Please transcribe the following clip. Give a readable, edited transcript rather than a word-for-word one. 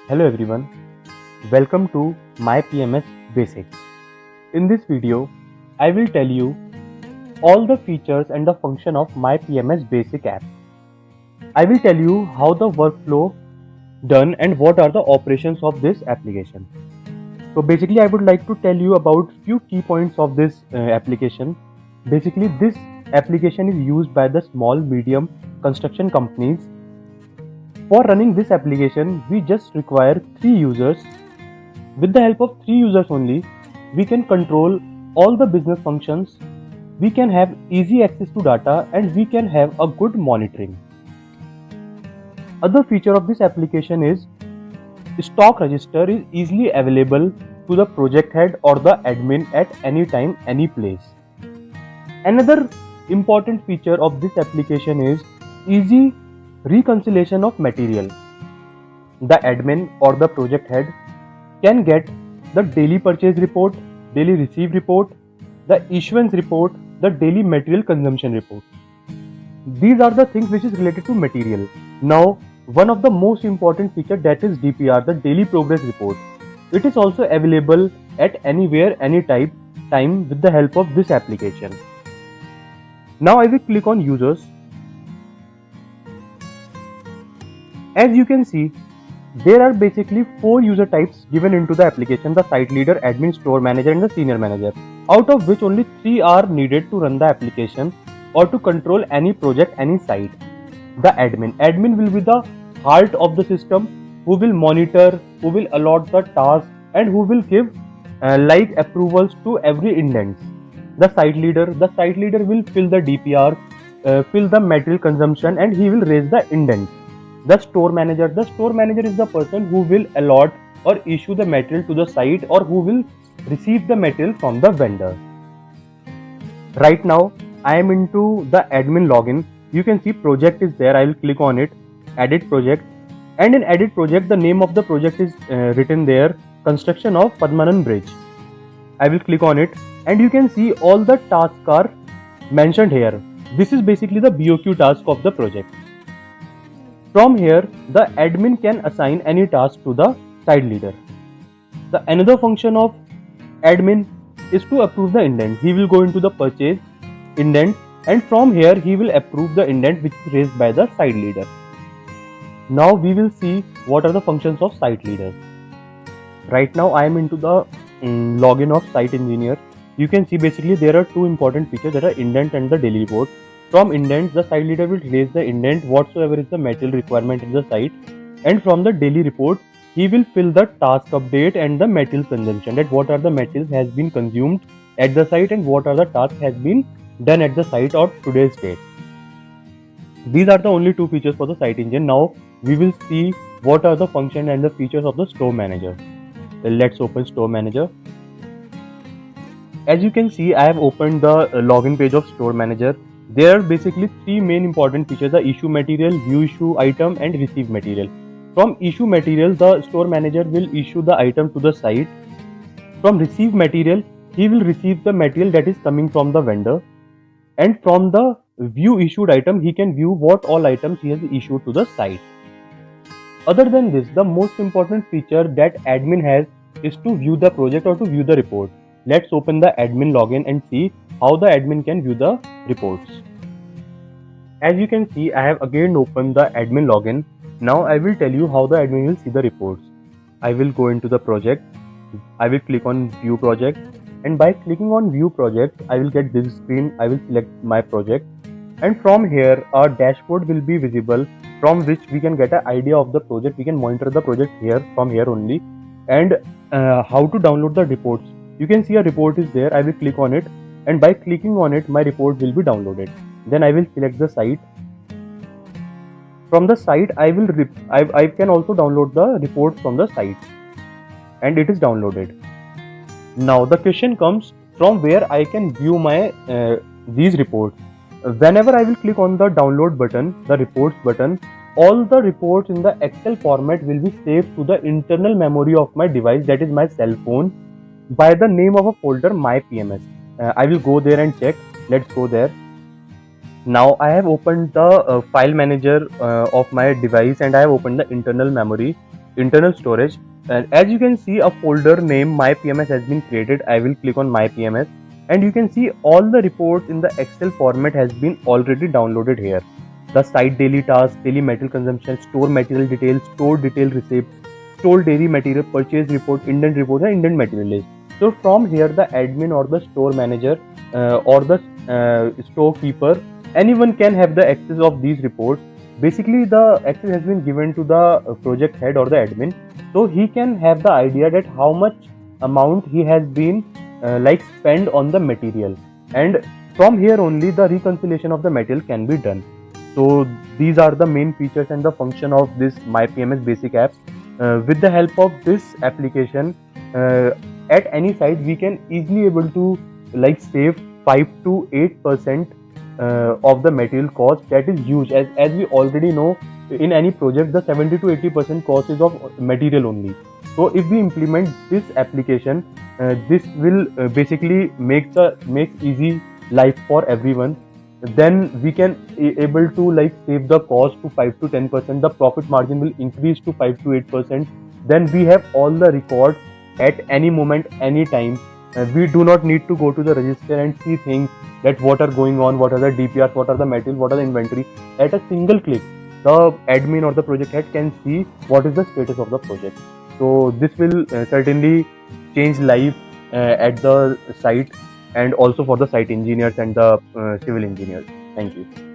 Hello everyone, welcome to my PMS Basics. In this video, I will tell you all the features and the function of my PMS Basic app. I will tell you how the workflow done and what are the operations of this application. So basically I would like to tell you about few key points of this application. Basically this application is used by the small medium construction companies. For running this application, we just require 3 users. With the help of 3 users only, we can control all the business functions, we can have easy access to data, and we can have a good monitoring. Other feature of this application is stock register is easily available to the project head or the admin at any time, any place. Another important feature of this application is easy reconciliation of material. The admin or the project head can get the daily purchase report, daily receive report, the issuance report, the daily material consumption report. These are the things which is related to material. Now, one of the most important feature, that is DPR, the daily progress report. It is also available at anywhere, any time with the help of this application. Now I will click on users. As you can see, there are basically 4 user types given into the application: the site leader, admin, store manager, and the senior manager, out of which only 3 are needed to run the application or to control any project, any site. The admin will be the heart of the system, who will monitor, who will allot the task, and who will give like approvals to every indent. The site leader will fill the DPR, fill the material consumption, and he will raise the indent. The store manager is the person who will allot or issue the material to the site, or who will receive the material from the vendor. Right now I am into the admin login. You can see project is there. I will click on it, edit project, and in edit project the name of the project is written there, construction of Padmanabhan Bridge. I will click on it, and you can see all the tasks are mentioned here. This is basically the BOQ task of the project. From here, the admin can assign any task to the site leader. The another function of admin is to approve the indent. He will go into the purchase indent, and from here he will approve the indent which is raised by the site leader. Now we will see what are the functions of site leader. Right now I am into the login of site engineer. You can see basically there are 2 important features, that are indent and the daily report. From indent, the site leader will raise the indent whatsoever is the material requirement in the site, and from the daily report he will fill the task update and the material consumption, that what are the materials has been consumed at the site and what are the tasks has been done at the site or today's date. These are the only 2 features for the site engine. Now we will see what are the function and the features of the store manager. Let's open store manager. As you can see, I have opened the login page of store manager. There are basically 3 main important features: the issue material, view issue item, and receive material. From issue material, the store manager will issue the item to the site. From receive material, he will receive the material that is coming from the vendor. And from the view issued item, he can view what all items he has issued to the site. Other than this, the most important feature that admin has is to view the project or to view the report. Let's open the admin login and see how the admin can view the reports. As you can see, I have again opened the admin login. Now I will tell you how the admin will see the reports. I will go into the project. I will click on view project, and by clicking on view project, I will get this screen. I will select my project, and from here our dashboard will be visible, from which we can get an idea of the project. We can monitor the project here, from here only. And how to download the reports. You can see a report is there. I will click on it, and by clicking on it my report will be downloaded. Then I will select the site. From the site I can also download the report from the site, and it is downloaded. Now the question comes, from where I can view my these reports. Whenever I will click on the download button, the reports button, all the reports in the Excel format will be saved to the internal memory of my device, that is my cell phone, by the name of a folder my PMS. I will go there and check. Let's go there. Now I have opened the file manager of my device, and I have opened the internal memory. internal storage. And as you can see, a folder named MyPMS has been created. I will click on MyPMS, and you can see all the reports in the Excel format has been already downloaded here. The site daily tasks, daily material consumption, store material details, store detail receipt, store daily material purchase report, indent report, and indent material list. So from here, the admin or the store manager or the storekeeper, anyone can have the access of these reports. Basically, the access has been given to the project head or the admin, so he can have the idea that how much amount he has been spend on the material, and from here only the reconciliation of the material can be done. So these are the main features and the function of this MyPMS basic app. With the help of this application, at any site we can easily able to save 5 to 8% of the material cost that is used. As we already know, in any project the 70 to 80% cost is of material only. So if we implement this application, this will basically makes easy life for everyone. Then we can able to save the cost to 5 to 10%. The profit margin will increase to 5 to 8%. Then we have all the records at any moment, any time. We do not need to go to the register and see things that what are going on, what are the DPRs, what are the material, what are the inventory. At a single click, the admin or the project head can see what is the status of the project. So this will certainly change life at the site, and also for the site engineers and the civil engineers. Thank you.